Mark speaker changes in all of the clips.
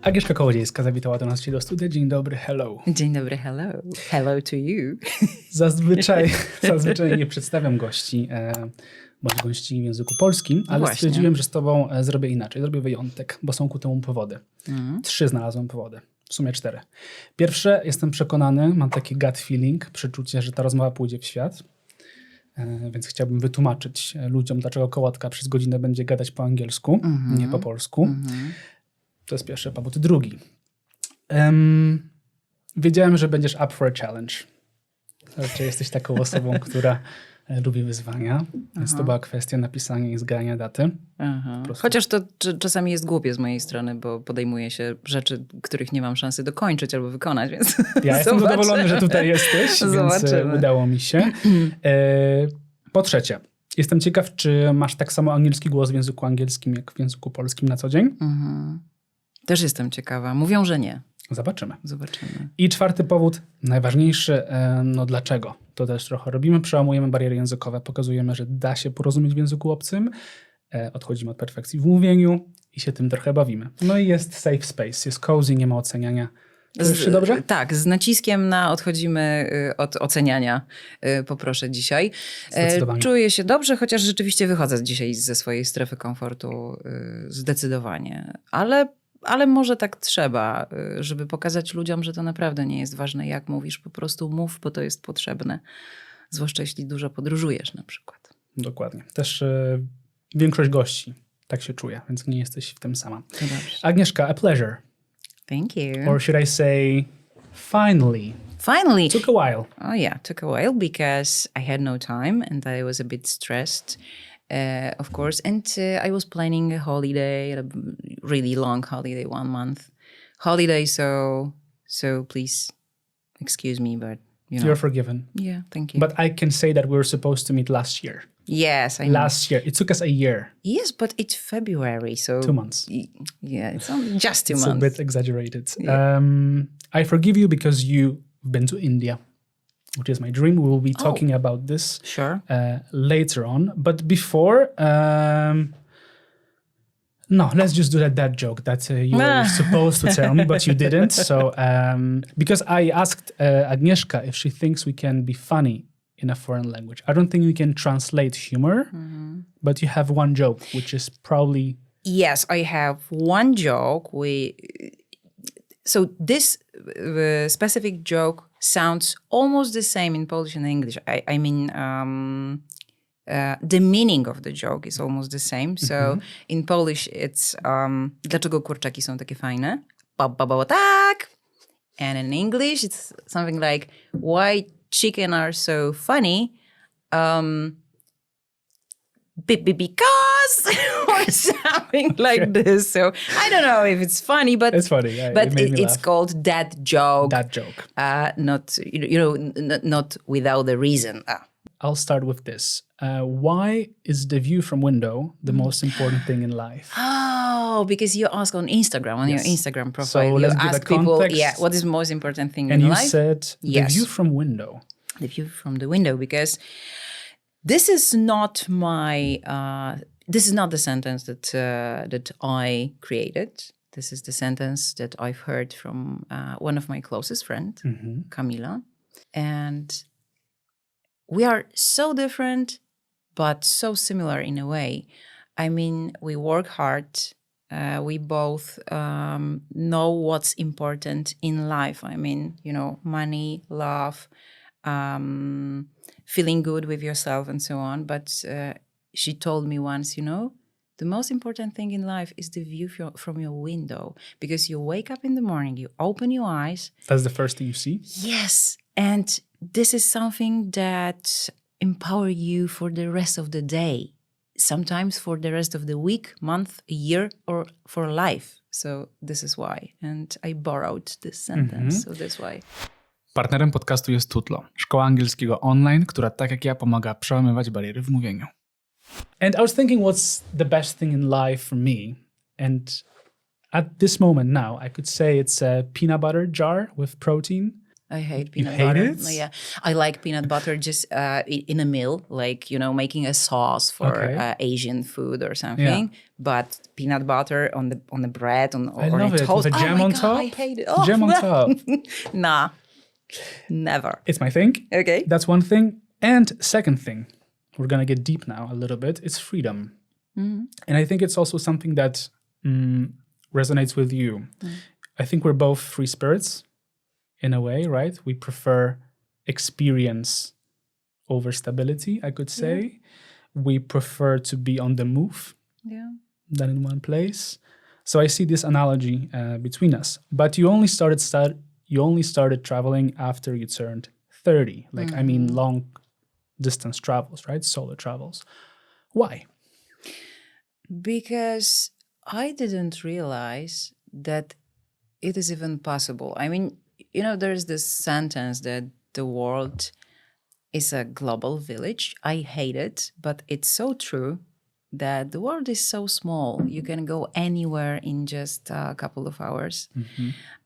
Speaker 1: Agnieszka Kołodziejska zawitała do nas dzisiaj do studia. Dzień dobry, hello.
Speaker 2: Dzień dobry, hello. Hello to you.
Speaker 1: Zazwyczaj nie przedstawiam gości, bądź gości w języku polskim, ale
Speaker 2: Właśnie.
Speaker 1: stwierdziłem, że z tobą zrobię inaczej. Zrobię wyjątek, bo są ku temu powody. 3 znalazłem powody. W sumie 4. Pierwsze, jestem przekonany, mam taki gut feeling, przeczucie, że ta rozmowa pójdzie w świat. Więc chciałbym wytłumaczyć ludziom, dlaczego kołotka przez godzinę będzie gadać po angielsku, nie po polsku. To jest pierwszy powód. Drugi. Wiedziałem, że będziesz up for a challenge. Znaczy, jesteś taką osobą, która lubi wyzwania. Więc to była kwestia napisania i zgrania daty.
Speaker 2: Chociaż to czasami jest głupie z mojej strony, bo podejmuję się rzeczy, których nie mam szansy dokończyć albo wykonać, więc
Speaker 1: ja jestem zadowolony, że tutaj jesteś, więc udało mi się. Po trzecie, jestem ciekaw, czy masz tak samo angielski głos w języku angielskim, jak w języku polskim na co dzień?
Speaker 2: Też jestem ciekawa. Mówią, że nie.
Speaker 1: Zobaczymy.
Speaker 2: Zobaczymy.
Speaker 1: I czwarty powód, najważniejszy, no dlaczego? To też trochę robimy, przełamujemy bariery językowe, pokazujemy, że da się porozumieć w języku obcym, odchodzimy od perfekcji w mówieniu i się tym trochę bawimy. No i jest safe space, jest cozy, nie ma oceniania. Czujesz się dobrze?
Speaker 2: Tak, z naciskiem na odchodzimy od oceniania, poproszę dzisiaj.
Speaker 1: Zdecydowanie.
Speaker 2: Czuję się dobrze, chociaż rzeczywiście wychodzę dzisiaj ze swojej strefy komfortu zdecydowanie. Ale może tak trzeba, żeby pokazać ludziom, że to naprawdę nie jest ważne, jak mówisz. Po prostu mów, bo to jest potrzebne. Zwłaszcza jeśli dużo podróżujesz na przykład.
Speaker 1: Dokładnie. Też większość gości tak się czuje, więc nie jesteś w tym sama.
Speaker 2: To dobrze.
Speaker 1: Agnieszka, a pleasure.
Speaker 2: Thank you.
Speaker 1: Or should I say, finally.
Speaker 2: Finally.
Speaker 1: Took a while.
Speaker 2: Oh yeah, took a while because I had no time and I was a bit stressed. Of course, and I was planning a holiday, a really long holiday, 1 month holiday. So please excuse me, but you know.
Speaker 1: You're forgiven.
Speaker 2: Yeah, thank you.
Speaker 1: But I can say that we were supposed to meet last year.
Speaker 2: Yes, I know.
Speaker 1: Last year. It took us a year.
Speaker 2: Yes, but it's February, so
Speaker 1: 2 months.
Speaker 2: Yeah, it's only just 2
Speaker 1: It's
Speaker 2: months.
Speaker 1: a bit exaggerated.
Speaker 2: Yeah.
Speaker 1: I forgive you because you've been to India, which is my dream. We will be talking about this later on. But before, no, let's just do that dad joke that you were supposed to tell me, but you didn't. So, because I asked Agnieszka if she thinks we can be funny in a foreign language. I don't think we can translate humor, but you have one joke, which is probably...
Speaker 2: Yes, I have one joke. So this specific joke sounds almost the same in Polish and English. I mean, the meaning of the joke is almost the same. So in Polish it's Dlaczego kurczaki są takie fajne? Tak. And in English it's something like why chicken are so funny? Because or something like this. So I don't know if it's funny, but
Speaker 1: it's funny. Yeah,
Speaker 2: but it's
Speaker 1: laugh.
Speaker 2: called dad joke.
Speaker 1: Dad joke.
Speaker 2: Not not without the reason.
Speaker 1: I'll start with this. Why is the view from window the most important thing in life?
Speaker 2: Oh, because you ask on Instagram, on your Instagram profile,
Speaker 1: so
Speaker 2: you
Speaker 1: let's give
Speaker 2: ask
Speaker 1: a
Speaker 2: people,
Speaker 1: context.
Speaker 2: what is the most important thing
Speaker 1: and
Speaker 2: in
Speaker 1: you
Speaker 2: life?
Speaker 1: said the
Speaker 2: Yes.
Speaker 1: view from window.
Speaker 2: The view from the window, because this is not my. This is not the sentence that I created. This is the sentence that I've heard from one of my closest friends, Camila, and we are so different, but so similar in a way. I mean, we work hard. We both know what's important in life. I mean, money, love, feeling good with yourself and so on. But she told me once, the most important thing in life is the view from your window. Because you wake up in the morning, you open your eyes.
Speaker 1: That's the first thing you see?
Speaker 2: Yes. And this is something that empowers you for the rest of the day. Sometimes for the rest of the week, month, a year, or for life. So this is why. And I borrowed this sentence, so that's why.
Speaker 1: Partnerem podcastu jest Tutlo, szkoła angielskiego online, która tak jak ja pomaga przełamywać bariery w mówieniu. And I was thinking, what's the best thing in life for me? And at this moment now, I could say it's a peanut butter jar with protein.
Speaker 2: I hate peanut
Speaker 1: hate
Speaker 2: butter.
Speaker 1: it?
Speaker 2: No, yeah, I like peanut butter just in a meal, like, you know, making a sauce for
Speaker 1: Okay.
Speaker 2: Asian food or something. But peanut butter on the bread
Speaker 1: I
Speaker 2: or
Speaker 1: love
Speaker 2: on a
Speaker 1: it.
Speaker 2: toast.
Speaker 1: With a jam
Speaker 2: oh my
Speaker 1: on
Speaker 2: God,
Speaker 1: top.
Speaker 2: I hate it. Oh,
Speaker 1: Jam on top.
Speaker 2: Nah, never.
Speaker 1: It's my thing.
Speaker 2: Okay.
Speaker 1: That's one thing. And second thing, we're going to get deep now a little bit. It's freedom. And I think it's also something that resonates with you. I think we're both free spirits in a way, right? We prefer experience over stability, I could say. We prefer to be on the move than in one place. So I see this analogy between us. But you only started traveling after you turned 30. Like, I mean, long distance travels, right? Solo travels. Why?
Speaker 2: Because I didn't realize that it is even possible. I mean, you know, there's this sentence that the world is a global village. I hate it, but it's so true that the world is so small. You can go anywhere in just a couple of hours.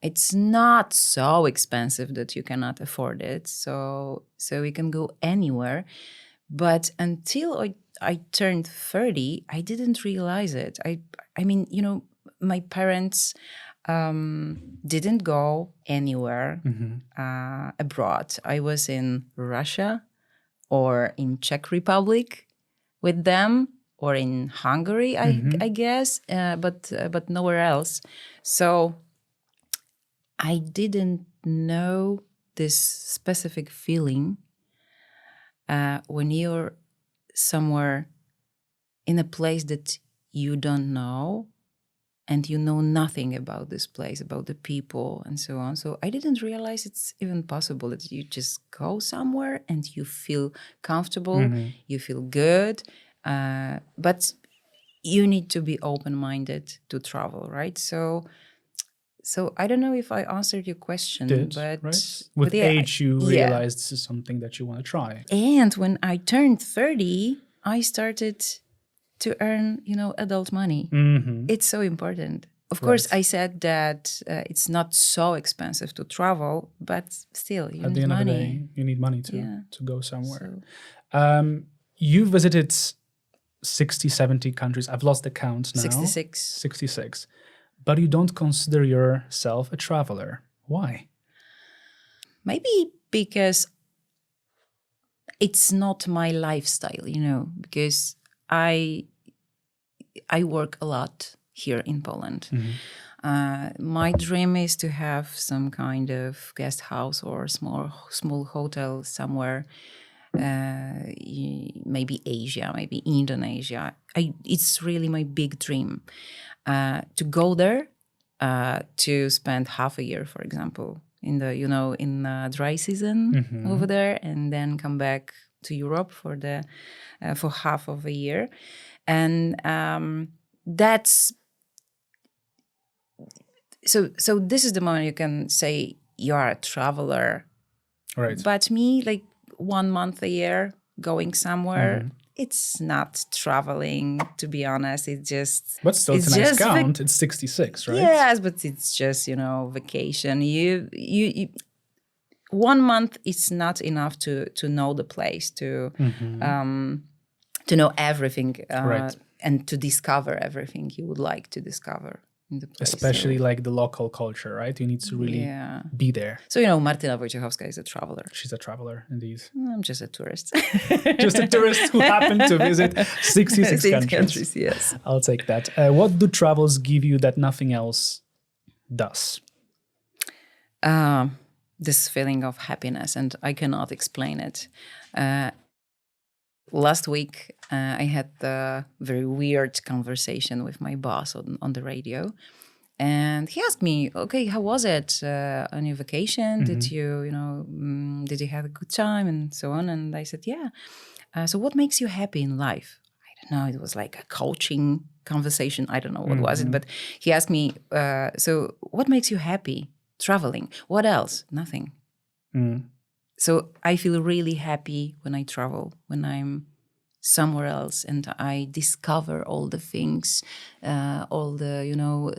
Speaker 2: It's not so expensive that you cannot afford it. So we can go anywhere. But until I turned 30, I didn't realize it. I mean, you know, my parents didn't go anywhere abroad. I was in Russia or in Czech Republic with them, or in Hungary, I guess, but nowhere else. So I didn't know this specific feeling when you're somewhere in a place that you don't know, and you know nothing about this place, about the people, and so on. So I didn't realize it's even possible that you just go somewhere and you feel comfortable, you feel good, but you need to be open-minded to travel, right? So I don't know if I answered your question, but
Speaker 1: right? With age, you realized this is something that you want to try.
Speaker 2: And when I turned 30, I started to earn, you know, adult money. It's so important. Of course, I said that it's not so expensive to travel, but still, you
Speaker 1: At
Speaker 2: need
Speaker 1: the end
Speaker 2: money.
Speaker 1: of the day, you need money to go somewhere. You visited 60, 70 countries. I've lost the count now. 66. But you don't consider yourself a traveler. Why?
Speaker 2: Maybe because it's not my lifestyle, you know, because I work a lot here in Poland. My dream is to have some kind of guest house or small hotel somewhere, maybe Asia, maybe Indonesia. It's really my big dream to go there, to spend half a year, for example, in the dry season over there, and then come back to Europe for half of a year. And that's so this is the moment you can say you are a traveler,
Speaker 1: right?
Speaker 2: But me, like 1 month a year going somewhere, it's not traveling, to be honest. It's just,
Speaker 1: but still, it's a nice count. It's 66, right?
Speaker 2: Yes, but it's just, vacation. You 1 month is not enough to know the place, to know everything,
Speaker 1: right,
Speaker 2: and to discover everything you would like to discover in the place.
Speaker 1: Especially like the local culture, right? You need to really be there.
Speaker 2: So, Martyna Wojciechowska is a traveler.
Speaker 1: She's a traveler, indeed.
Speaker 2: I'm just a tourist.
Speaker 1: Just a tourist who happened to visit 66 countries.
Speaker 2: Yes.
Speaker 1: I'll take that. What do travels give you that nothing else does?
Speaker 2: This feeling of happiness, and I cannot explain it. Last week, I had a very weird conversation with my boss on the radio. And he asked me, okay, how was it on your vacation? Did you have a good time and so on? And I said, yeah. So what makes you happy in life? I don't know. It was like a coaching conversation. I don't know what was it. But he asked me, so what makes you happy? Traveling. What else? Nothing. So I feel really happy when I travel, when I'm somewhere else and I discover all the things, all the, you know,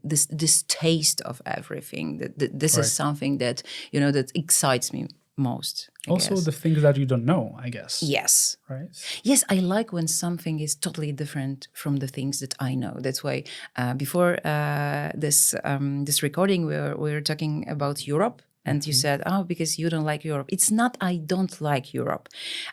Speaker 2: this taste of everything. This is something that, you know, that excites me most. I
Speaker 1: Also,
Speaker 2: guess.
Speaker 1: the things that you don't know, I guess.
Speaker 2: Yes.
Speaker 1: Right?
Speaker 2: Yes, I like when something is totally different from the things that I know. That's why before this recording, we were talking about Europe. And you said, oh, because you don't like Europe. It's not I don't like Europe.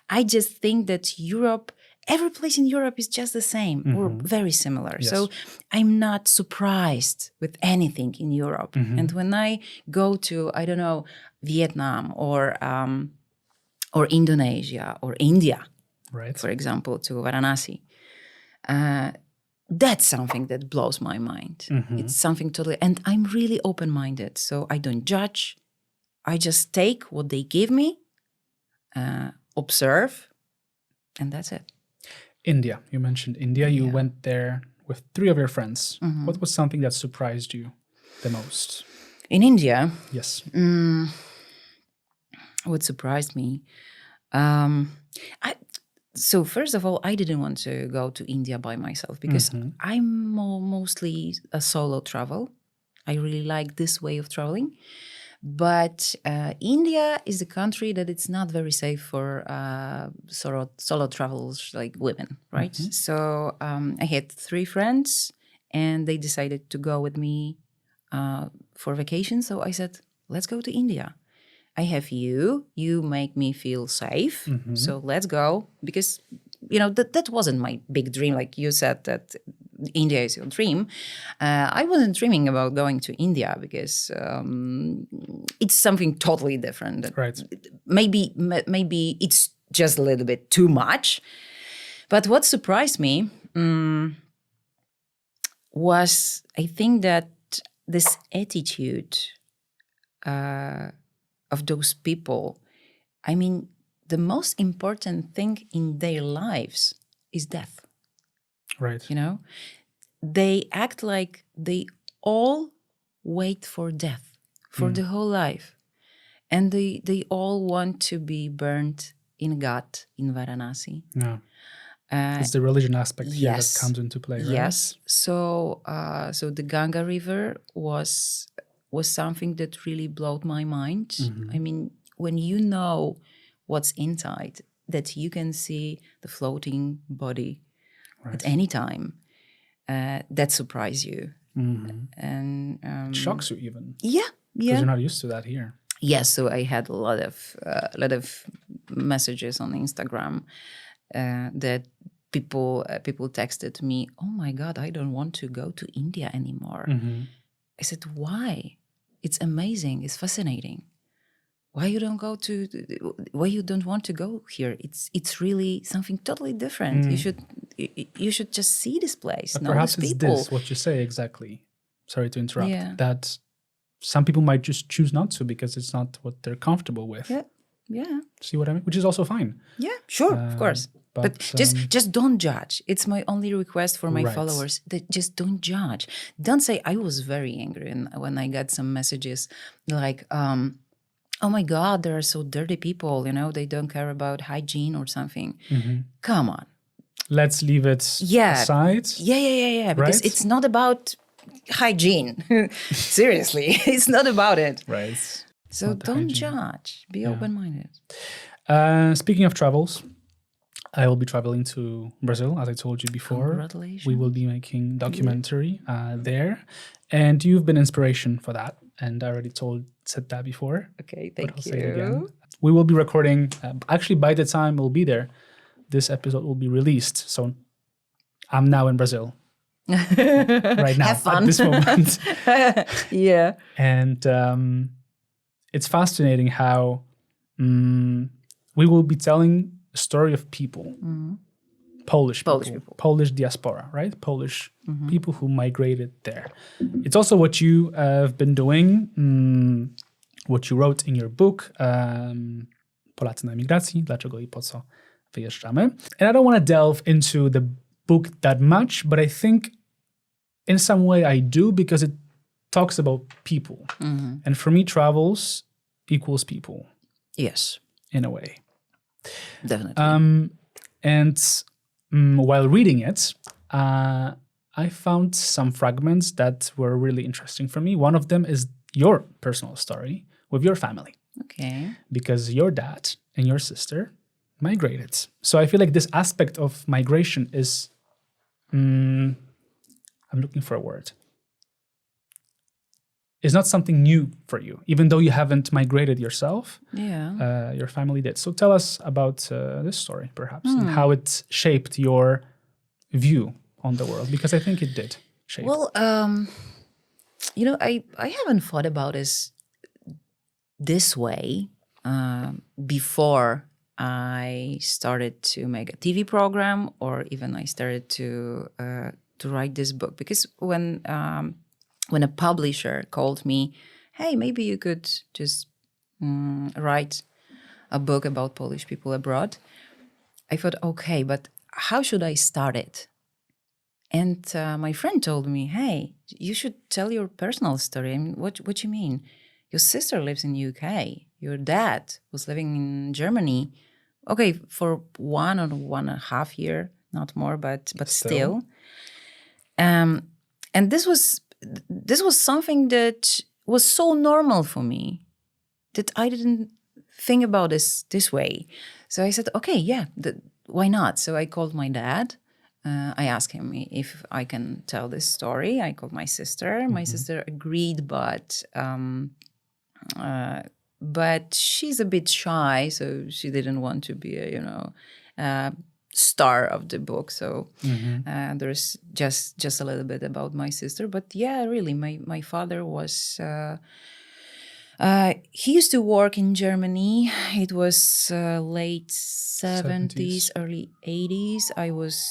Speaker 2: I just think that Europe, every place in Europe is just the same or very similar.
Speaker 1: Yes.
Speaker 2: So I'm not surprised with anything in Europe. And when I go to, I don't know, Vietnam or Indonesia or India,
Speaker 1: Right.
Speaker 2: for example, to Varanasi, that's something that blows my mind. It's something totally, and I'm really open-minded. So I don't judge. I just take what they give me, observe, and that's it.
Speaker 1: India. You mentioned India. You went there with 3 of your friends. What was something that surprised you the most?
Speaker 2: In India,
Speaker 1: Yes.
Speaker 2: what surprised me? So first of all, I didn't want to go to India by myself because I'm mostly a solo travel. I really like this way of traveling. But India is a country that it's not very safe for solo travelers like women, right? So I had 3 friends and they decided to go with me for vacation. So I said, let's go to India. I have you make me feel safe. So let's go. Because, you know, that wasn't my big dream. Like you said that India is your dream. I wasn't dreaming about going to India because it's something totally different.
Speaker 1: Right.
Speaker 2: Maybe it's just a little bit too much. But what surprised me was, I think that this attitude of those people. I mean, the most important thing in their lives is death.
Speaker 1: Right.
Speaker 2: You know, they act like they all wait for death for the whole life. And they all want to be burned in Ghat in Varanasi.
Speaker 1: Yeah. It's the religion aspect here that comes into play, right?
Speaker 2: Yes. So the Ganga River was something that really blew my mind. I mean, when you know what's inside, that you can see the floating body at any time, that surprises you. And
Speaker 1: It shocks you even.
Speaker 2: Yeah.
Speaker 1: Because you're not used to that here.
Speaker 2: Yes, so I had a lot of messages on Instagram that people texted me, "Oh my God, I don't want to go to India anymore." I said, "Why? It's amazing. It's fascinating. Why you don't want to go here? It's really something totally different. You should just see this place.
Speaker 1: But
Speaker 2: know
Speaker 1: perhaps
Speaker 2: these
Speaker 1: it's
Speaker 2: people."
Speaker 1: this, what you say exactly. Sorry to interrupt.
Speaker 2: Yeah.
Speaker 1: That some people might just choose not to because it's not what they're comfortable with.
Speaker 2: Yeah.
Speaker 1: See what I mean? Which is also fine.
Speaker 2: Yeah, sure, of course. But just don't judge. It's my only request for my followers, that just don't judge. Don't say, I was very angry when I got some messages like, oh my God, there are so dirty people, they don't care about hygiene or something. Come on.
Speaker 1: Let's leave it aside.
Speaker 2: Yeah. Because it's not about hygiene. Seriously, it's not about it.
Speaker 1: Right.
Speaker 2: So don't judge. Be open-minded.
Speaker 1: Speaking of travels, I will be traveling to Brazil, as I told you before.
Speaker 2: Congratulations.
Speaker 1: We will be making documentary there. And you've been inspiration for that. And I already said that before.
Speaker 2: Okay,
Speaker 1: but I'll
Speaker 2: thank
Speaker 1: say it again.
Speaker 2: you.
Speaker 1: We will be recording, actually by the time we'll be there, this episode will be released. So I'm now in Brazil. Right now,
Speaker 2: Have fun.
Speaker 1: at this moment.
Speaker 2: Yeah.
Speaker 1: And it's fascinating how we will be telling a story of people, Polish people, Polish diaspora, right? Polish people who migrated there. It's also what you have been doing, what you wrote in your book, Polacy na emigracji, Dlaczego i po co wyjeżdżamy. And I don't want to delve into the book that much, but I think in some way I do, because it talks about people. And for me, travels equals people.
Speaker 2: Yes.
Speaker 1: In a way.
Speaker 2: Definitely.
Speaker 1: And while reading it, I found some fragments that were really interesting for me. One of them is your personal story with your family.
Speaker 2: Okay.
Speaker 1: Because your dad and your sister migrated. So I feel like this aspect of migration is, I'm looking for a word, is not something new for you, even though you haven't migrated yourself.
Speaker 2: Yeah.
Speaker 1: Your family did. So tell us about this story, perhaps, and how it shaped your view on the world, because I think it did shape.
Speaker 2: Well, I haven't thought about this way before I started to make a TV program, or even I started to write this book. Because when a publisher called me, hey, maybe you could just write a book about Polish people abroad, I thought, okay, but how should I start it? And my friend told me, hey, you should tell your personal story. I mean, what you mean? Your sister lives in the UK. Your dad was living in Germany. Okay, for 1 or 1.5 years, not more, but still. And this was something that was so normal for me that I didn't think about this way. So I said, okay, yeah, why not? So I called my dad. I asked him if I can tell this story. I called my sister. My sister agreed, but she's a bit shy, so she didn't want to be a star of the book. So there's just a little bit about my sister. But yeah, really, my father was. He used to work in Germany. It was late 70s, early 80s. I was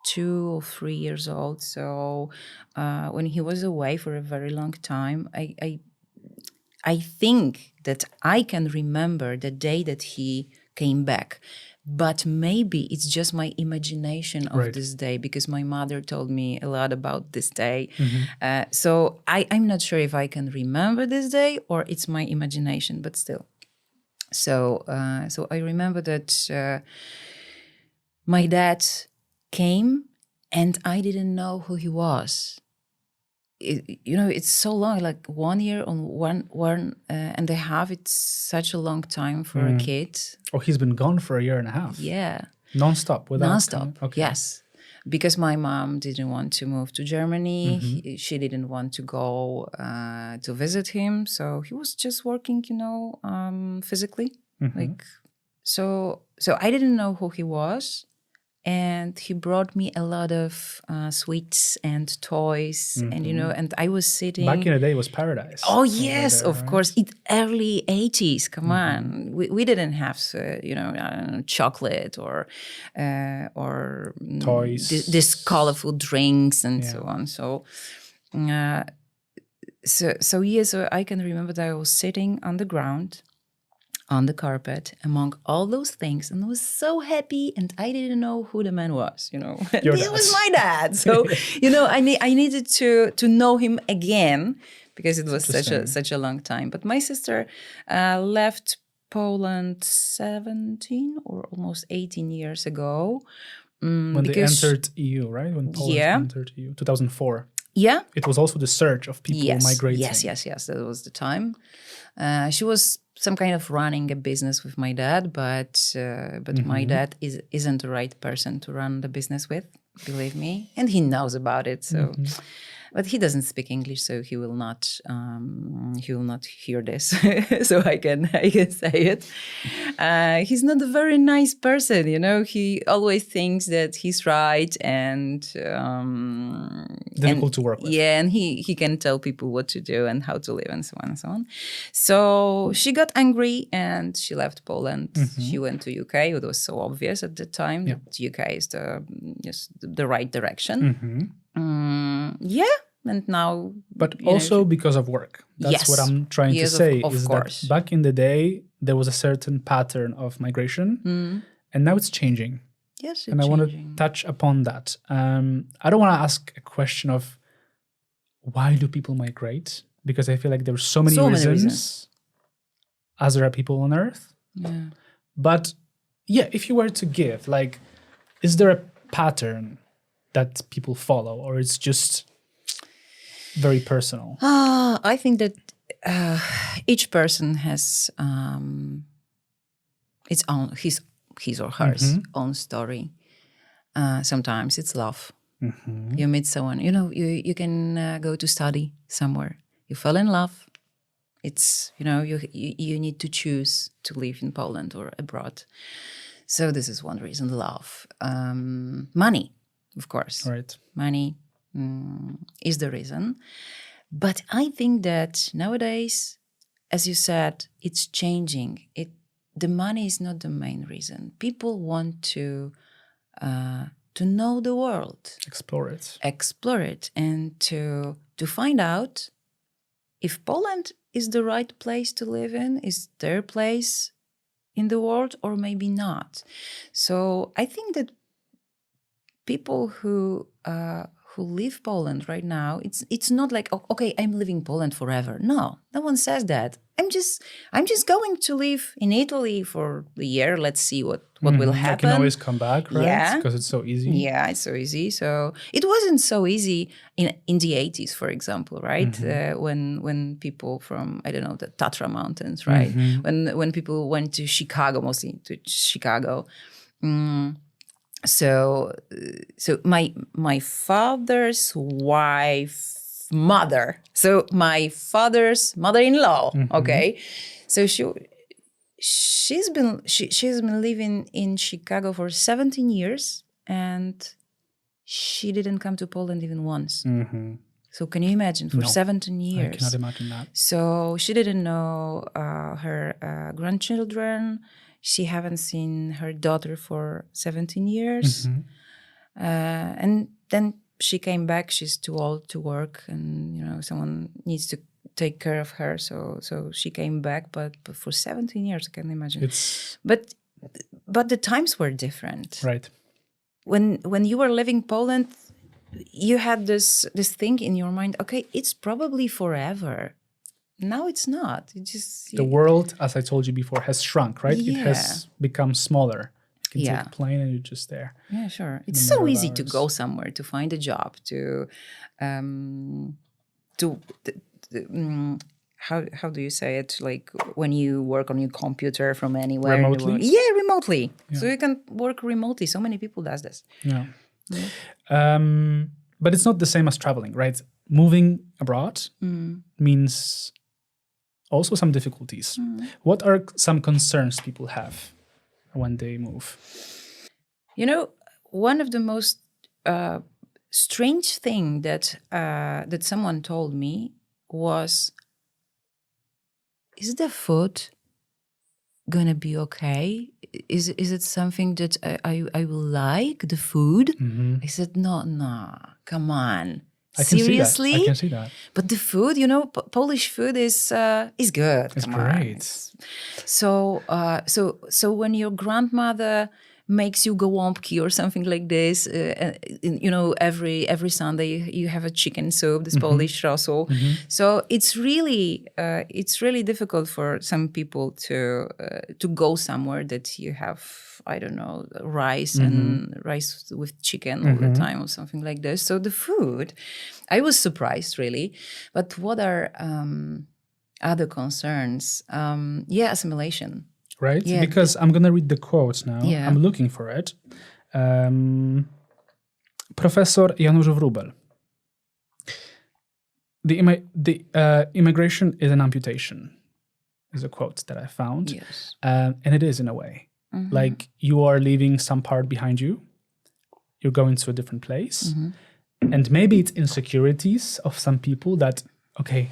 Speaker 2: 2 or 3 years old. So when he was away for a very long time, I think that I can remember the day that he came back. But maybe it's just my imagination of this day, because my mother told me a lot about this day. So I'm not sure if I can remember this day or it's my imagination, but still. So I remember that my dad came and I didn't know who he was. It's so long, like 1 year on one and a half. It's such a long time for a kid.
Speaker 1: Oh, he's been gone for 1.5 years.
Speaker 2: Yeah.
Speaker 1: Non-stop?
Speaker 2: Non-stop,
Speaker 1: Okay.
Speaker 2: yes. Because my mom didn't want to move to Germany. She didn't want to go to visit him. So he was just working, physically. So I didn't know who he was. And he brought me a lot of sweets and toys, and I was sitting.
Speaker 1: Back in the day, it was paradise.
Speaker 2: Oh yes, of course. It early 80s. Come on, we didn't have chocolate or
Speaker 1: toys,
Speaker 2: this colorful drinks and so on. So I can remember that I was sitting on the ground, on the carpet, among all those things, and I was so happy, and I didn't know who the man was. It was my dad. So I needed to know him again, because it was such a long time. But my sister left Poland 17 or almost 18 years ago.
Speaker 1: When they entered EU, right? When Poland entered EU, 2004.
Speaker 2: Yeah.
Speaker 1: It was also the surge of people migrating.
Speaker 2: Yes. That was the time. She was some kind of running a business with my dad, but my dad isn't the right person to run the business with, believe me, and he knows about it. So, but he doesn't speak English, so he will not hear this. So I can say it. He's not a very nice person, He always thinks that he's right and
Speaker 1: difficult to work with.
Speaker 2: Yeah, and he can tell people what to do and how to live and so on and so on. So she got angry and she left Poland. She went to UK. It was so obvious at the time that UK is the right direction. And now...
Speaker 1: But also because of work. That's what I'm trying to say, is that back in the day, there was a certain pattern of migration, and now it's changing.
Speaker 2: Yes,
Speaker 1: and I want to touch upon that. I don't want to ask a question of why do people migrate, because I feel like there's so many reasons as there are people on Earth.
Speaker 2: Yeah.
Speaker 1: But yeah, if you were to give, like, is there a pattern that people follow, or it's just very personal?
Speaker 2: I think that each person has its own, his or hers own story. Sometimes it's love. You meet someone, you can go to study somewhere. You fall in love. It's, you need to choose to live in Poland or abroad. So this is one reason, love. Money, of course.
Speaker 1: Right.
Speaker 2: Money is the reason. But I think that nowadays, as you said, it's changing. The money is not the main reason. People want to know the world. Explore it. And to find out if Poland is the right place to live in, is their place in the world, or maybe not. So I think that people who live Poland right now, it's not like, okay, I'm living Poland forever. No one says that. I'm just going to live in Italy for a year. Let's see what will happen.
Speaker 1: I can always come back, right?
Speaker 2: Yeah.
Speaker 1: Because it's so easy.
Speaker 2: Yeah, it's so easy. So it wasn't so easy in the 80s, for example, right? When people from, I don't know, the Tatra Mountains, right? When people went to Chicago, mostly to Chicago. So my father's mother. So my father's mother-in-law. Okay, so she's been living in Chicago for 17 years, and she didn't come to Poland even once. So can you imagine, for 17 years?
Speaker 1: I cannot imagine that.
Speaker 2: So she didn't know her grandchildren. She haven't seen her daughter for 17 years. And then she came back. She's too old to work, and someone needs to take care of her. So she came back, but for 17 years, I can imagine. But the times were different.
Speaker 1: Right.
Speaker 2: When you were living Poland, you had this thing in your mind. Okay, it's probably forever. Now it's not. It just
Speaker 1: the world, as I told you before, has shrunk, right?
Speaker 2: Yeah.
Speaker 1: It has become smaller. You can take a plane and you're just there.
Speaker 2: Yeah, sure. It's so easy to go somewhere, to find a job, how do you say it? Like when you work on your computer from anywhere.
Speaker 1: Remotely?
Speaker 2: Remotely. Yeah. So you can work remotely. So many people does this.
Speaker 1: Yeah. But it's not the same as traveling, right? Moving abroad means also some difficulties. What are some concerns people have when they move?
Speaker 2: One of the most strange thing that someone told me was, is the food gonna be okay? Is it something that I will like, the food? I said, no, come on. Seriously?
Speaker 1: I can see that.
Speaker 2: But the food, Polish food is good.
Speaker 1: It's great.
Speaker 2: So when your grandmother makes you gołąbki or something like this, every Sunday you have a chicken soup, this Polish rosół. So it's really difficult for some people to go somewhere that you have, I don't know, rice and rice with chicken all the time or something like this. So the food, I was surprised really. But what are other concerns? Assimilation.
Speaker 1: Right?
Speaker 2: Yeah.
Speaker 1: Because I'm going to read the quote now.
Speaker 2: Yeah.
Speaker 1: I'm looking for it. Professor Janusz Wróbel. The immigration is an amputation, is a quote that I found.
Speaker 2: Yes.
Speaker 1: And it is in a way. Like you are leaving some part behind you. You're going to a different place. And maybe it's insecurities of some people that, okay,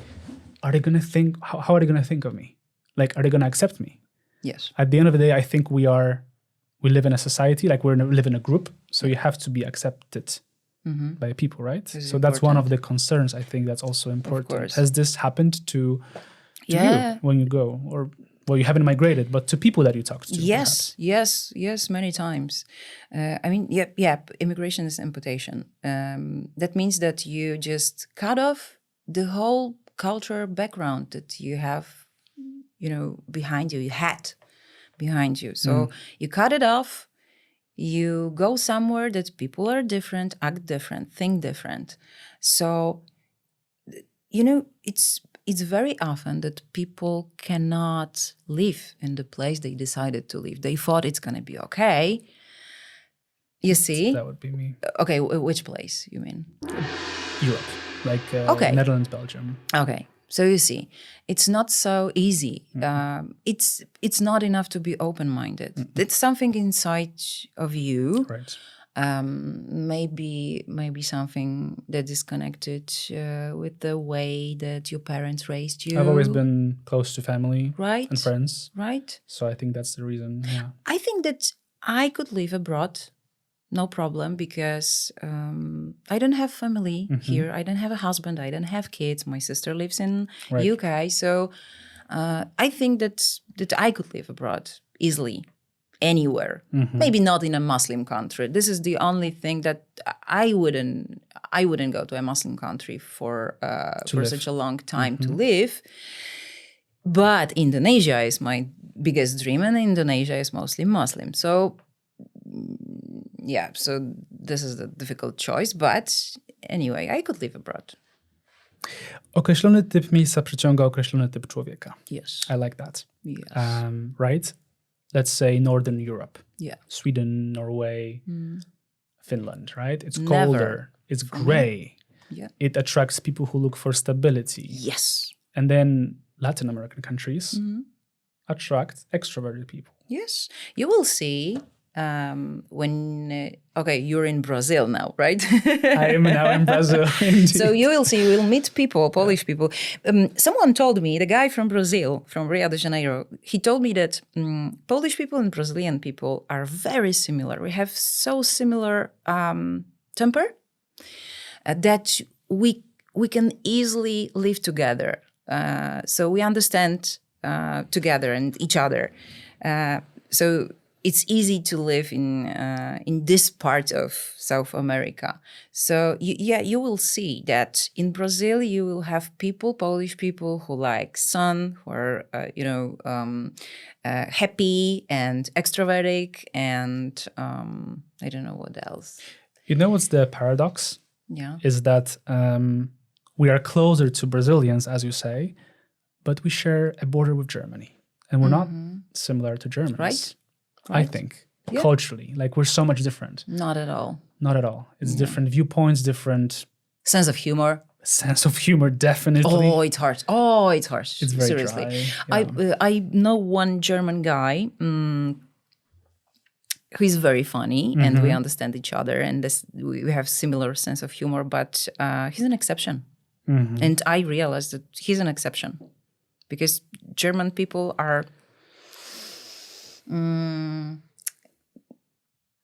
Speaker 1: are they going to think, how are they going to think of me? Like, are they going to accept me?
Speaker 2: Yes.
Speaker 1: At the end of the day, I think we live in a society, like we live in a group, so you have to be accepted by people, right? So that's one of the concerns, I think, that's also important. Has this happened to you when you go? Or, well, you haven't migrated, but to people that you talked to?
Speaker 2: Yes, many times. Immigration is amputation. That means that you just cut off the whole culture background that you have behind you, you had behind you. So you cut it off, You go somewhere that people are different, act different, think different. So, it's very often that people cannot live in the place they decided to live. They thought it's going to be okay. You see?
Speaker 1: That would be me.
Speaker 2: Okay, which place you mean?
Speaker 1: Europe, like
Speaker 2: Okay.
Speaker 1: Netherlands, Belgium.
Speaker 2: Okay, so you see, it's not so easy. It's not enough to be open-minded. It's something inside of you.
Speaker 1: Right.
Speaker 2: Maybe something that is connected with the way that your parents raised you.
Speaker 1: I've always been close to family
Speaker 2: Right.
Speaker 1: and friends.
Speaker 2: Right.
Speaker 1: So I think that's the reason. Yeah.
Speaker 2: I think that I could live abroad, no problem, because I don't have family here. I don't have a husband. I don't have kids. My sister lives in
Speaker 1: Right.
Speaker 2: UK. So I think that I could live abroad easily, anywhere. Maybe not in a Muslim country. This is the only thing that I wouldn't go to a Muslim country for
Speaker 1: live.
Speaker 2: such a long time to live. But Indonesia is my biggest dream, and Indonesia is mostly Muslim. So yeah, so this is the difficult choice, but anyway, I could live abroad.
Speaker 1: Określony typ miejsca przyciąga określony typ człowieka.
Speaker 2: Yes.
Speaker 1: I like that.
Speaker 2: Yes.
Speaker 1: Right? Let's say Northern Europe.
Speaker 2: Yeah.
Speaker 1: Sweden, Norway, Finland, right? It's
Speaker 2: Never.
Speaker 1: colder. It's gray.
Speaker 2: Yeah.
Speaker 1: It attracts people who look for stability.
Speaker 2: Yes.
Speaker 1: And then Latin American countries attract extroverted people.
Speaker 2: Yes. You will see when, okay, you're in Brazil now, right?
Speaker 1: I am now in Brazil. Indeed.
Speaker 2: So you will meet people, Polish people. Someone told me, the guy from Brazil, from Rio de Janeiro, he told me that Polish people and Brazilian people are very similar. We have so similar temper that we can easily live together. So we understand together and each other. So it's easy to live in this part of South America. So you will see that in Brazil you will have people, Polish people, who like sun, who are happy and extrovertic, and I don't know what else.
Speaker 1: You know what's the paradox?
Speaker 2: Yeah.
Speaker 1: Is that we are closer to Brazilians, as you say, but we share a border with Germany, and we're not similar to Germans.
Speaker 2: Right.
Speaker 1: I think, culturally. Like, we're so much different.
Speaker 2: Not at all.
Speaker 1: Not at all. It's different viewpoints, different
Speaker 2: Sense of humor.
Speaker 1: sense of humor, definitely.
Speaker 2: Oh, it's harsh. Oh, it's harsh.
Speaker 1: It's very
Speaker 2: Seriously.
Speaker 1: dry,
Speaker 2: I know one German guy who is very funny, and we understand each other, and we have similar sense of humor, but he's an exception. And I realized that he's an exception because German people are...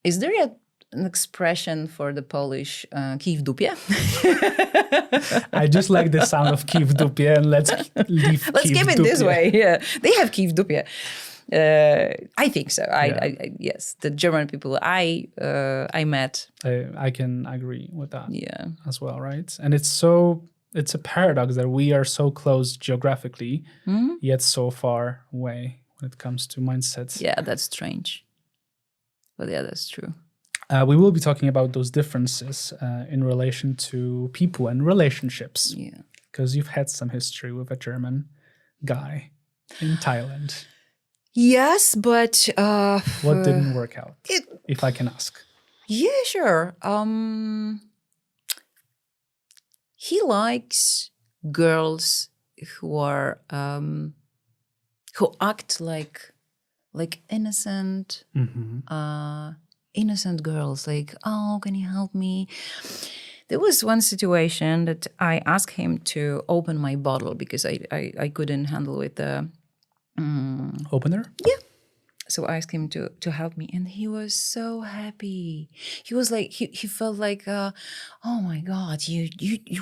Speaker 2: is there an expression for the Polish kij w dupie?
Speaker 1: I just like the sound of kij w dupie, and let's leave
Speaker 2: Let's
Speaker 1: kij
Speaker 2: keep
Speaker 1: w
Speaker 2: it this
Speaker 1: dupie.
Speaker 2: way. Yeah, they have kij w dupie. I think so. I yes, the German people I met.
Speaker 1: I can agree with that as well, right? And it's a paradox that we are so close geographically, yet so far away when it comes to mindsets.
Speaker 2: Yeah, that's strange. But yeah, that's true.
Speaker 1: We will be talking about those differences in relation to people and relationships.
Speaker 2: Yeah.
Speaker 1: Because you've had some history with a German guy in Thailand.
Speaker 2: Yes, but...
Speaker 1: what didn't work out, if I can ask?
Speaker 2: Yeah, sure. He likes girls who are... who act like innocent, innocent girls. Like, oh, can you help me? There was one situation that I asked him to open my bottle because I couldn't handle with the...
Speaker 1: Opener?
Speaker 2: Yeah. So I asked him to help me, and he was so happy. He was like, he felt like, oh my God, you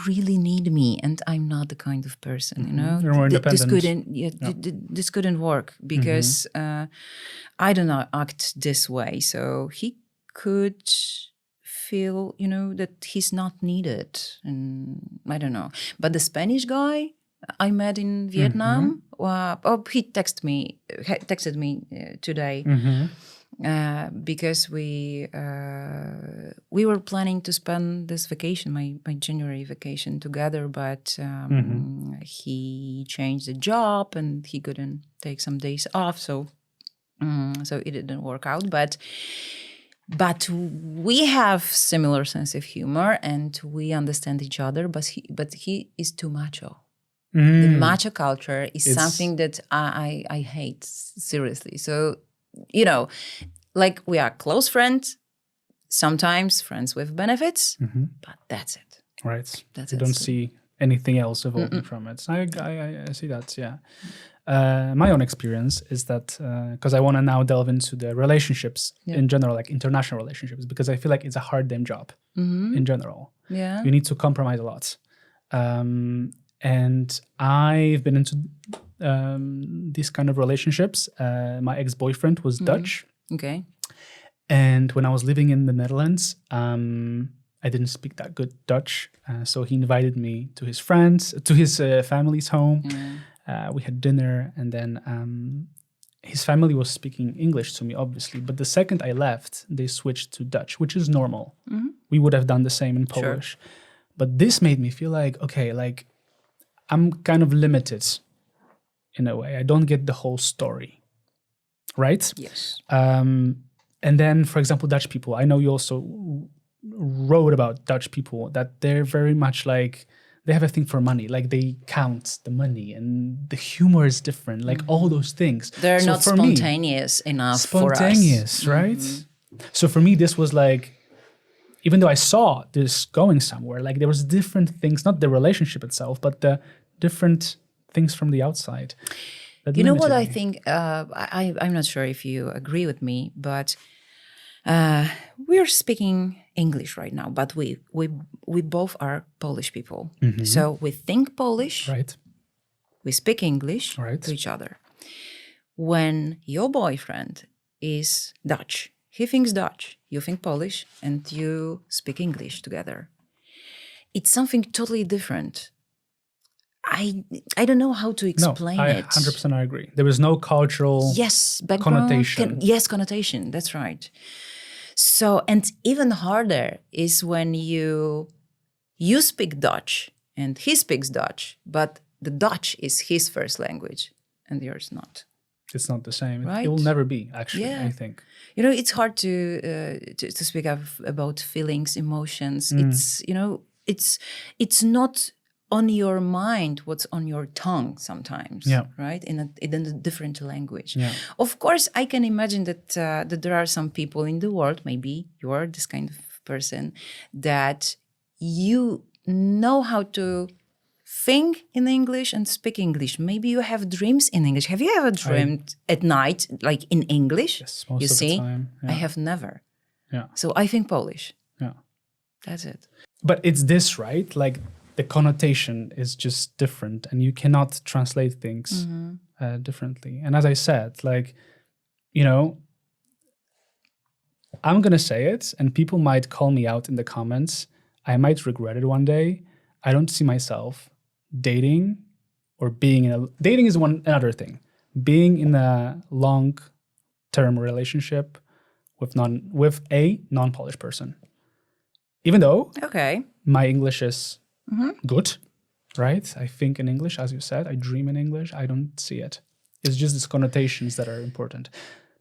Speaker 2: really need me, and I'm not the kind of person, you know.
Speaker 1: You're more independent.
Speaker 2: This couldn't work because I do not act this way. So he could feel, you know, that he's not needed, and I don't know. But the Spanish guy I met in Vietnam, he texted me today. because we were planning to spend this vacation, my January vacation, together, but he changed the job and he couldn't take some days off, so it didn't work out. But we have similar sense of humor and we understand each other. But he is too macho. The macho culture is something that I hate, seriously. So, like, we are close friends, sometimes friends with benefits, but that's it.
Speaker 1: Right.
Speaker 2: That's
Speaker 1: you
Speaker 2: it.
Speaker 1: don't see anything else evolving from it. I see that, yeah. My own experience is that, because I want to now delve into the relationships in general, like international relationships, because I feel like it's a hard damn job in general.
Speaker 2: Yeah.
Speaker 1: You need to compromise a lot. And I've been into these kind of relationships. My ex-boyfriend was Dutch.
Speaker 2: Okay.
Speaker 1: And when I was living in the Netherlands, I didn't speak that good Dutch. So he invited me to his friends, to his family's home. We had dinner, and then his family was speaking English to me, obviously. But the second I left, they switched to Dutch, which is normal. We would have done the same in Polish. Sure. But this made me feel like, okay, like I'm kind of limited in a way. I don't get the whole story, right?
Speaker 2: Yes.
Speaker 1: And then, for example, Dutch people, I know you also wrote about Dutch people, that they're very much like, they have a thing for money, like they count the money and the humor is different, like all those things.
Speaker 2: They're not spontaneous enough for us.
Speaker 1: Spontaneous, right? So for me, this was like, even though I saw this going somewhere, like there was different things, not the relationship itself, but the different things from the outside.
Speaker 2: You know what I think? I'm not sure if you agree with me, but we're speaking English right now, but we both are Polish people. So we think Polish,
Speaker 1: right?
Speaker 2: We speak English
Speaker 1: right.
Speaker 2: to each other. When your boyfriend is Dutch, he thinks Dutch, you think Polish, and you speak English together. It's something totally different. I don't know how to explain it.
Speaker 1: 100% I agree. There is no cultural connotation.
Speaker 2: Connotation. That's right. So, and even harder is when you speak Dutch and he speaks Dutch, but the Dutch is his first language and yours not.
Speaker 1: It's not the same.
Speaker 2: Right?
Speaker 1: It will never be, actually, I think.
Speaker 2: It's hard to speak about feelings, emotions. It's not on your mind what's on your tongue sometimes, right? In a different language. Yeah. Of course, I can imagine that there are some people in the world, maybe you are this kind of person, that you know how to think in English and speak English. Maybe you have dreams in English. Have you ever dreamed at night, like in English?
Speaker 1: Yes, most of the time.
Speaker 2: I have never.
Speaker 1: Yeah.
Speaker 2: So I think Polish.
Speaker 1: Yeah.
Speaker 2: That's it.
Speaker 1: But it's this, right? Like the connotation is just different and you cannot translate things differently. And as I said, like, I'm going to say it and people might call me out in the comments. I might regret it one day. I don't see myself dating or being in a... Dating is another thing. Being in a long-term relationship with a non-Polish person. Even though my English is good, right? I think in English, as you said. I dream in English. I don't see it. It's just these connotations that are important.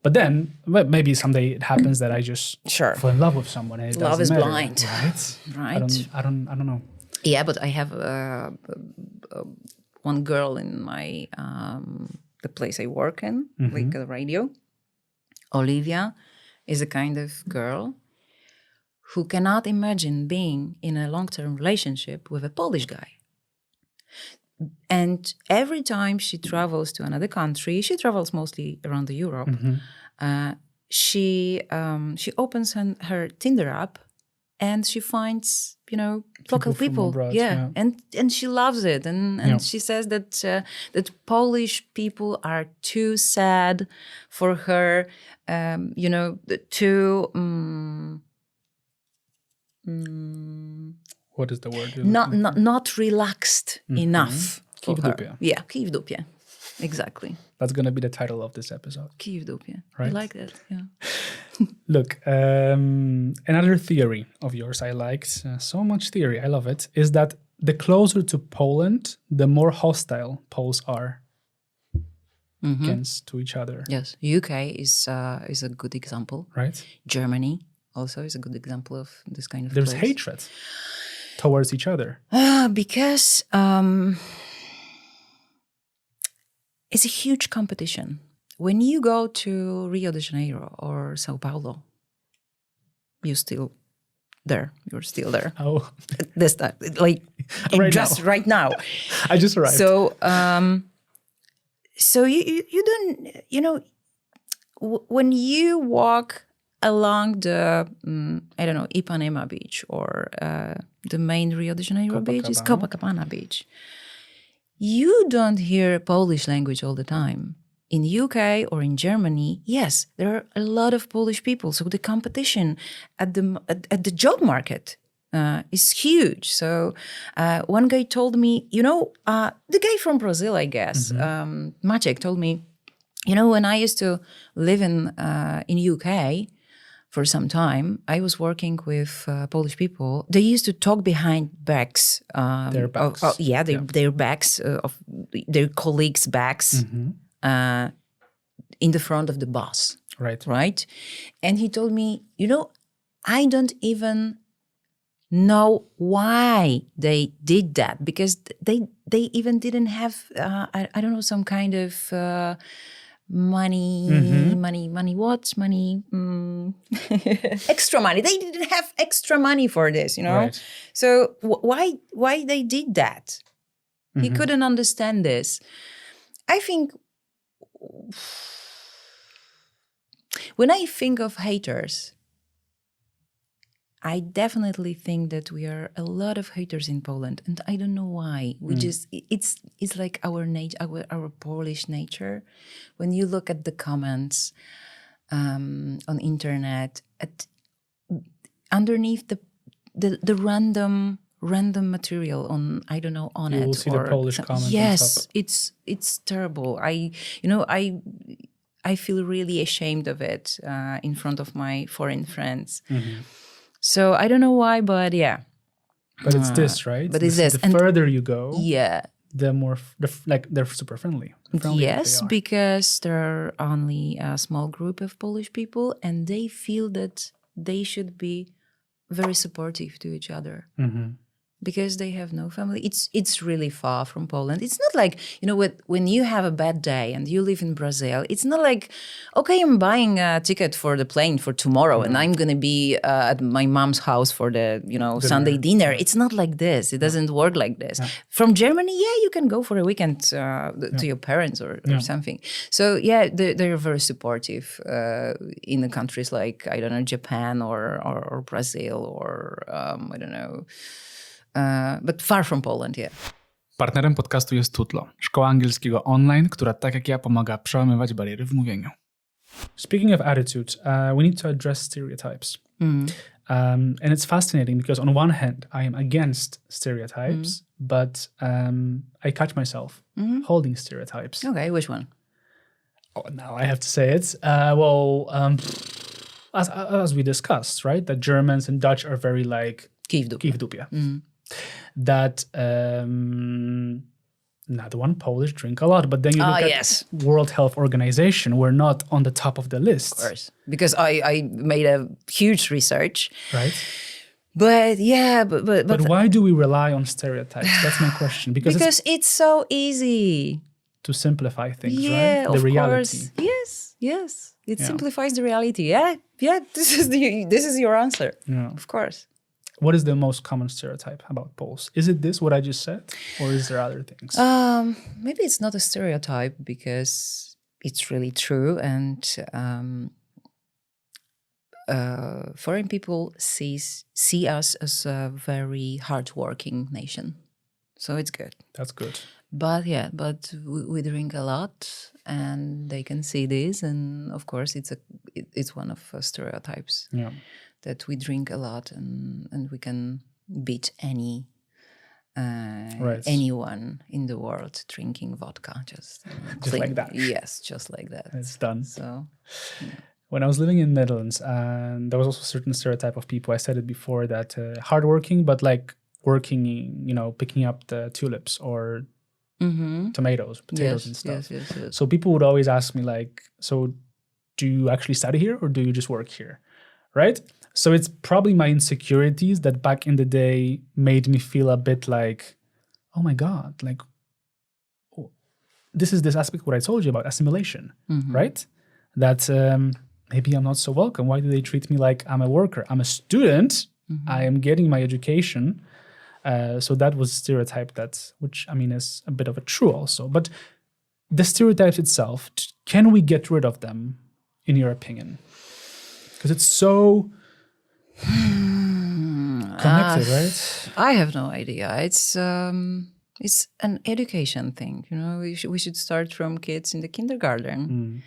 Speaker 1: But then maybe someday it happens that I just fall in love with someone. And it
Speaker 2: love is
Speaker 1: matter,
Speaker 2: blind,
Speaker 1: right?
Speaker 2: Right.
Speaker 1: I don't know.
Speaker 2: Yeah, but I have one girl in my the place I work in, like a radio. Olivia is a kind of girl who cannot imagine being in a long-term relationship with a Polish guy. And every time she travels to another country, she travels mostly around Europe. She opens her Tinder app, and she finds local people. Abroad, and she loves it. And she says that that Polish people are too sad for her.
Speaker 1: What is the word?
Speaker 2: Not relaxed enough.
Speaker 1: Kij w dupie.
Speaker 2: Yeah, kij w dupie. exactly.
Speaker 1: That's going to be the title of this episode.
Speaker 2: Kij w dupie.
Speaker 1: Right.
Speaker 2: I like that, yeah.
Speaker 1: Look, another theory of yours I liked, so much theory, I love it, is that the closer to Poland, the more hostile Poles are against to each other.
Speaker 2: Yes, UK is a good example.
Speaker 1: Right?
Speaker 2: Germany also is a good example of this kind of
Speaker 1: There's
Speaker 2: place.
Speaker 1: hatred towards each other.
Speaker 2: Because it's a huge competition. When you go to Rio de Janeiro or Sao Paulo, you're still there.
Speaker 1: Oh,
Speaker 2: This time, like right now.
Speaker 1: I just arrived.
Speaker 2: So, so you don't, when you walk along the, I don't know, Ipanema beach or the main Rio de Janeiro beach is Copacabana beach. You don't hear Polish language all the time. In UK or in Germany, yes, there are a lot of Polish people. So the competition at the job market is huge. So one guy told me, the guy from Brazil, I guess, Maciek told me, when I used to live in UK for some time, I was working with Polish people. They used to talk behind backs.
Speaker 1: Their backs.
Speaker 2: Their backs, of their colleagues' backs. In the front of the bus. Right? And he told me, I don't even know why they did that, because they even didn't have, I don't know, some kind of money, extra money. They didn't have extra money for this,
Speaker 1: Right.
Speaker 2: So why they did that? He couldn't understand this. I think when I think of haters, I definitely think that we are a lot of haters in Poland, and I don't know why. We just it's like our nature, our Polish nature. When you look at the comments on internet, underneath the random material on, I don't know, on
Speaker 1: You
Speaker 2: it.
Speaker 1: will see the Polish comments.
Speaker 2: Yes, it's terrible. I feel really ashamed of it in front of my foreign friends. So I don't know why, but yeah.
Speaker 1: But it's this, right?
Speaker 2: But it's this.
Speaker 1: The further you go,
Speaker 2: yeah,
Speaker 1: the more they're super friendly.
Speaker 2: Yes, because there are only a small group of Polish people, and they feel that they should be very supportive to each other. Because they have no family. It's really far from Poland. It's not like, when you have a bad day and you live in Brazil, it's not like, okay, I'm buying a ticket for the plane for tomorrow and I'm going to be at my mom's house for the, Sunday dinner. It's not like this. It doesn't work like this. From Germany, you can go for a weekend to your parents or something. So, they're very supportive in the countries like, I don't know, Japan or Brazil or, I don't know, but far from Poland, yeah.
Speaker 1: Partnerem podcastu jest Tutlo, szkoła angielskiego online, która tak jak ja pomaga przełamywać bariery w mówieniu. Speaking of attitude, we need to address stereotypes. And it's fascinating because on one hand, I am against stereotypes, but I catch myself holding stereotypes.
Speaker 2: Okay, which one?
Speaker 1: Oh, now I have to say it. As we discussed, right? That Germans and Dutch are very like
Speaker 2: Kij w
Speaker 1: dupie. That not one Polish drink a lot, but then you look at World Health Organization, we're not on the top of the list.
Speaker 2: Of course, because I made a huge research.
Speaker 1: Right.
Speaker 2: But yeah, but
Speaker 1: why do we rely on stereotypes? That's my question. Because
Speaker 2: it's so easy
Speaker 1: to simplify things,
Speaker 2: right?
Speaker 1: The
Speaker 2: Course.
Speaker 1: reality.
Speaker 2: Yes. It simplifies the reality. Yeah. This is your answer. Yeah. Of course.
Speaker 1: What is the most common stereotype about Poles? Is it this, what I just said? Or is there other things?
Speaker 2: Maybe it's not a stereotype because it's really true. And foreign people see us as a very hardworking nation. So it's good.
Speaker 1: That's good.
Speaker 2: But we drink a lot and they can see this. And of course, it's one of stereotypes.
Speaker 1: Yeah.
Speaker 2: That we drink a lot and we can beat any anyone in the world drinking vodka. Just
Speaker 1: like that.
Speaker 2: Yes, just like that.
Speaker 1: It's done.
Speaker 2: So,
Speaker 1: when I was living in Netherlands, and there was also a certain stereotype of people. I said it before that hardworking, but like working, picking up the tulips or tomatoes, potatoes and stuff.
Speaker 2: Yes.
Speaker 1: So people would always ask me like, so do you actually study here or do you just work here? Right? So it's probably my insecurities that back in the day made me feel a bit like, oh my God, like this is this aspect what I told you about assimilation, right? That maybe I'm not so welcome. Why do they treat me like I'm a worker? I'm a student. I am getting my education. So that was stereotype which I mean is a bit of a true also. But the stereotypes itself, can we get rid of them, in your opinion? Because it's so connected, right?
Speaker 2: I have no idea. It's an education thing. We should start from kids in the kindergarten.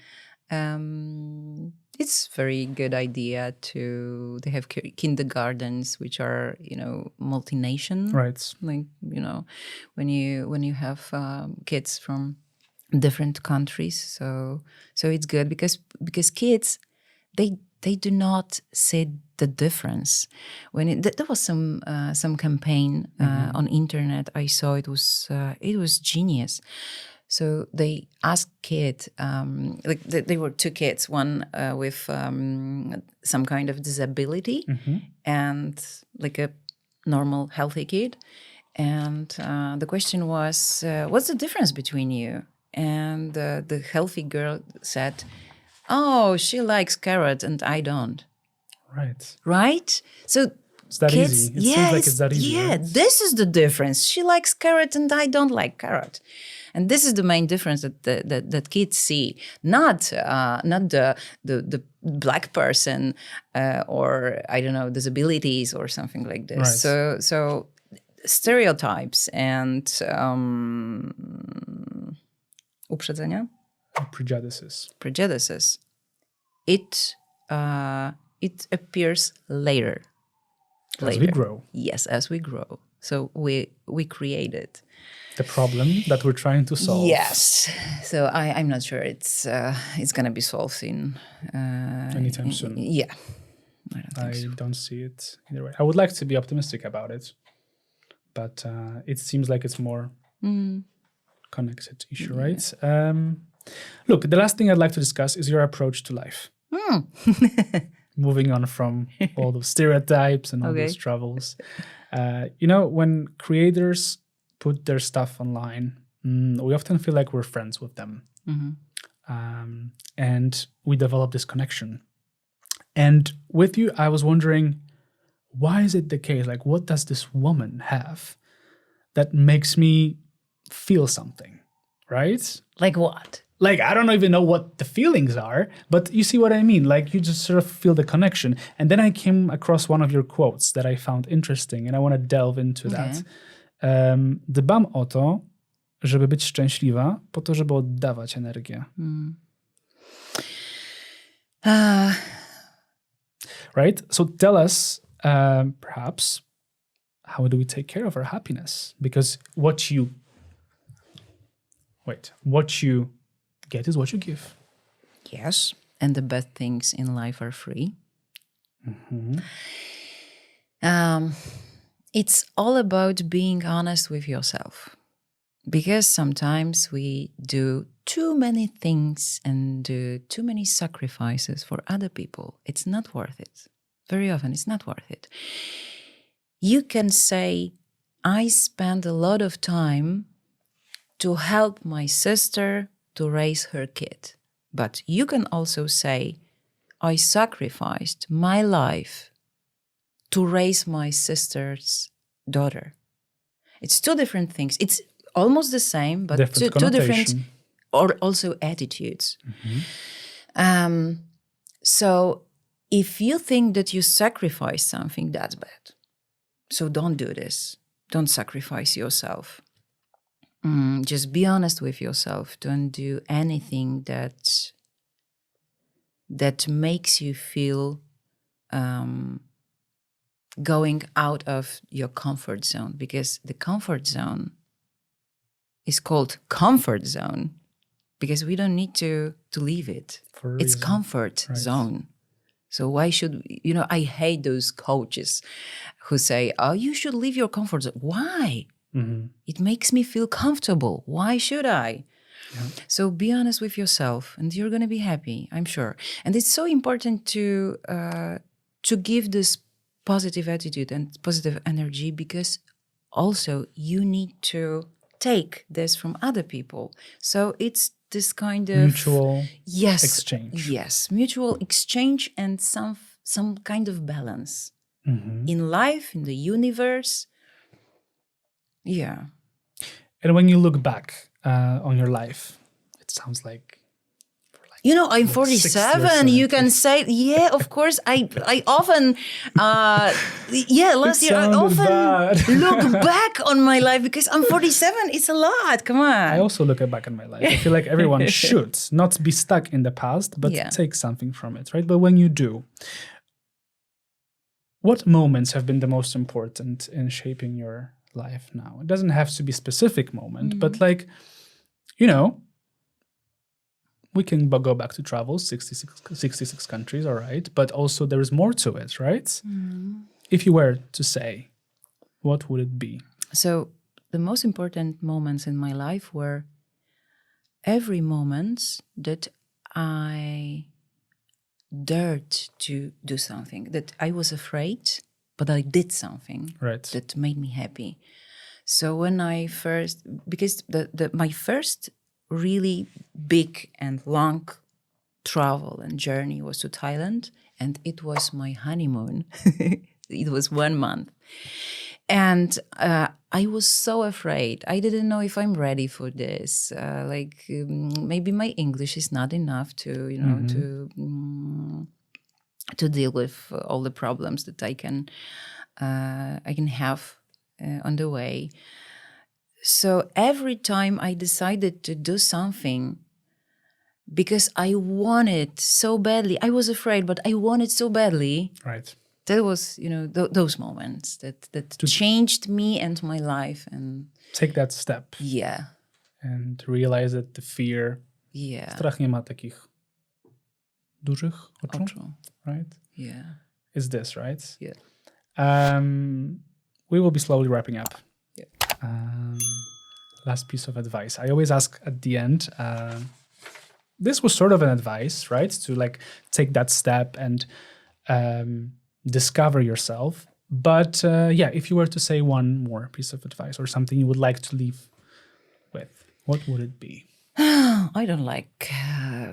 Speaker 2: It's very good idea they have kindergartens which are multinational,
Speaker 1: right?
Speaker 2: Like when you have kids from different countries, so it's good because kids they do not see the difference. When there was some campaign on internet, I saw it was genius. So they asked kids, they were two kids, one with some kind of disability and like a normal healthy kid. And the question was, what's the difference between you? And the healthy girl said, oh, she likes carrot and I don't.
Speaker 1: Right.
Speaker 2: Right? So
Speaker 1: it's that easy. It seems like it's that easy.
Speaker 2: Yeah,
Speaker 1: right?
Speaker 2: This is the difference. She likes carrot and I don't like carrot. And this is the main difference that kids see, not the black person or I don't know, disabilities or something like this.
Speaker 1: Right.
Speaker 2: So stereotypes and uprzedzenia, prejudices. It appears later.
Speaker 1: As we grow.
Speaker 2: Yes, as we grow. So we create it.
Speaker 1: The problem that we're trying to solve.
Speaker 2: Yes. So I'm not sure it's going to be solved in
Speaker 1: anytime soon.
Speaker 2: Yeah. I
Speaker 1: don't see it either way. I would like to be optimistic about it, but it seems like it's more connected issue, right? Look, the last thing I'd like to discuss is your approach to life. Moving on from all those stereotypes and all those troubles. When creators put their stuff online, we often feel like we're friends with them. And we develop this connection. And with you, I was wondering, why is it the case? Like, what does this woman have that makes me feel something, right?
Speaker 2: Like what?
Speaker 1: Like, I don't even know what the feelings are, but you see what I mean? Like, you just sort of feel the connection. And then I came across one of your quotes that I found interesting, and I want to delve into that. Dbam o to, żeby być szczęśliwa, po to, żeby oddawać energię. Right? So tell us, perhaps, how do we take care of our happiness? Because what you get is what you give.
Speaker 2: Yes, and the bad things in life are free. It's all about being honest with yourself. Because sometimes we do too many things and do too many sacrifices for other people. It's not worth it. Very often it's not worth it. You can say, I spend a lot of time to help my sister to raise her kid. But you can also say, I sacrificed my life to raise my sister's daughter. It's two different things. It's almost the same, but two different or also attitudes. So if you think that you sacrifice something, that's bad. So don't do this. Don't sacrifice yourself. Just be honest with yourself. Don't do anything that makes you feel going out of your comfort zone, because the comfort zone is called comfort zone because we don't need to leave it.
Speaker 1: For a
Speaker 2: It's
Speaker 1: reason.
Speaker 2: comfort zone. So why should, I hate those coaches who say, oh, you should leave your comfort zone. Why? It makes me feel comfortable. Why should I? Yeah. So be honest with yourself and you're going to be happy, I'm sure. And it's so important to give this positive attitude and positive energy because also you need to take this from other people. So it's this kind of
Speaker 1: mutual exchange.
Speaker 2: Yes, mutual exchange and some kind of balance in life, in the universe. Yeah.
Speaker 1: And when you look back on your life, it sounds like
Speaker 2: I'm 47. You can say, yeah, of course. I often, last year I often look back on my life because I'm 47. It's a lot. Come on.
Speaker 1: I also look back on my life. I feel like everyone should not be stuck in the past, but take something from it, right? But when you do, what moments have been the most important in shaping your life now? It doesn't have to be a specific moment, but we can go back to travel, 66 countries, all right. But also there is more to it, right? If you were to say, what would it be?
Speaker 2: So the most important moments in my life were every moment that I dared to do something, that I was afraid, but I did something that made me happy. So when I first, because my first really big and long travel and journey was to Thailand, and it was my honeymoon. It was 1 month. And I was so afraid. I didn't know if I'm ready for this. Maybe my English is not enough to, to deal with all the problems that I can have on the way. So every time I decided to do something, because I wanted so badly, I was afraid, but I wanted so badly.
Speaker 1: Right.
Speaker 2: That was, those moments that changed me and my life. And
Speaker 1: take that step.
Speaker 2: Yeah.
Speaker 1: And realize that the fear.
Speaker 2: Yeah.
Speaker 1: Strach nie ma takich dużych oczu. Right?
Speaker 2: Yeah.
Speaker 1: Is this, right?
Speaker 2: Yeah.
Speaker 1: We will be slowly wrapping up.
Speaker 2: Yeah.
Speaker 1: Last piece of advice. I always ask at the end, this was sort of an advice, right? To take that step and discover yourself. But if you were to say one more piece of advice or something you would like to leave with, what would it be?
Speaker 2: I don't like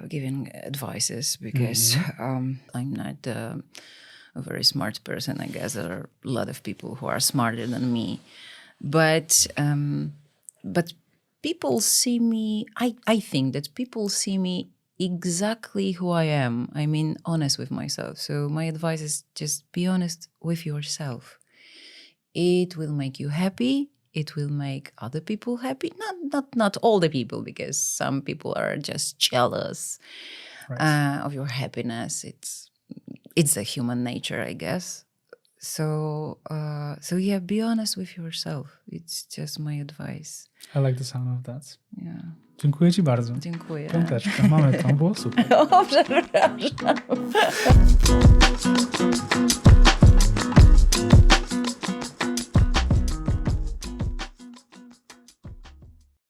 Speaker 2: giving advices because I'm not a very smart person. I guess there are a lot of people who are smarter than me. But people see me, I think that people see me exactly who I am. I mean, honest with myself. So my advice is just be honest with yourself. It will make you happy. It will make other people happy. Not all the people, because some people are just jealous of your happiness. It's the human nature, I guess. So be honest with yourself. It's just my advice.
Speaker 1: I like the sound of that.
Speaker 2: Yeah.
Speaker 1: Dziękuję ci bardzo.
Speaker 2: Dziękuję.
Speaker 1: Piąteczka, mamy to, było super.
Speaker 2: O, przepraszam.